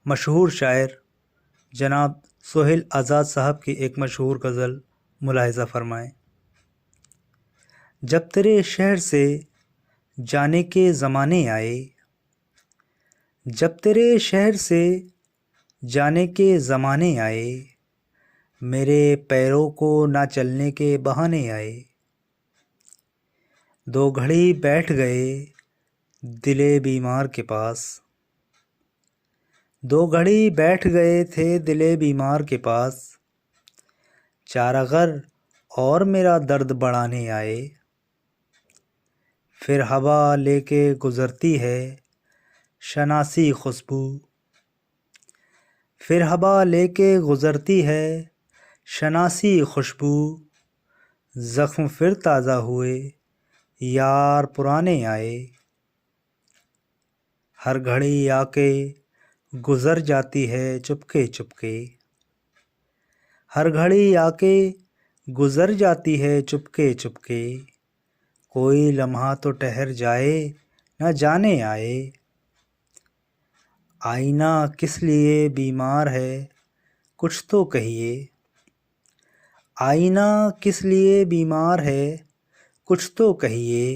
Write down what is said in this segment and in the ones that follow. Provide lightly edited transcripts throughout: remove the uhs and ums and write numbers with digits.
مشہور شاعر جناب سہیل آزاد صاحب کی ایک مشہور غزل ملاحظہ فرمائیں۔ جب تیرے شہر سے جانے کے زمانے آئے، جب تیرے شہر سے جانے کے زمانے آئے، میرے پیروں کو نہ چلنے کے بہانے آئے۔ دو گھڑی بیٹھ گئے دل بیمار کے پاس، دو گھڑی بیٹھ گئے تھے دل بیمار کے پاس، چارہ غر اور میرا درد بڑھانے آئے۔ پھر ہوا لے کے گزرتی ہے شناسی خوشبو، پھر ہوا لے کے گزرتی ہے شناسی خوشبو، زخم پھر تازہ ہوئے یار پرانے آئے۔ ہر گھڑی آ کے گزر جاتی ہے چپکے چپکے، ہر گھڑی آ کے گزر جاتی ہے چپکے چپکے، کوئی لمحہ تو ٹھہر جائے نہ جانے آئے۔ آئینہ کس لیے بیمار ہے کچھ تو کہیے، آئینہ کس لیے بیمار ہے کچھ تو کہیے،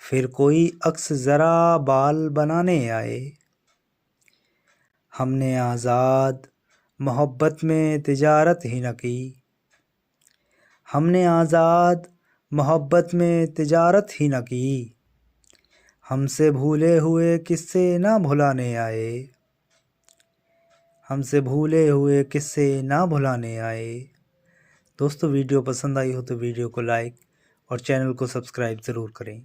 پھر کوئی عکس ذرا بال بنانے آئے۔ ہم نے آزاد محبت میں تجارت ہی نہ کی، ہم نے آزاد محبت میں تجارت ہی نہ کی، ہم سے بھولے ہوئے قصے نہ بھلانے آئے، ہم سے بھولے ہوئے قصے نہ بھلانے آئے۔ دوستو ویڈیو پسند آئی ہو تو ویڈیو کو لائک اور چینل کو سبسکرائب ضرور کریں۔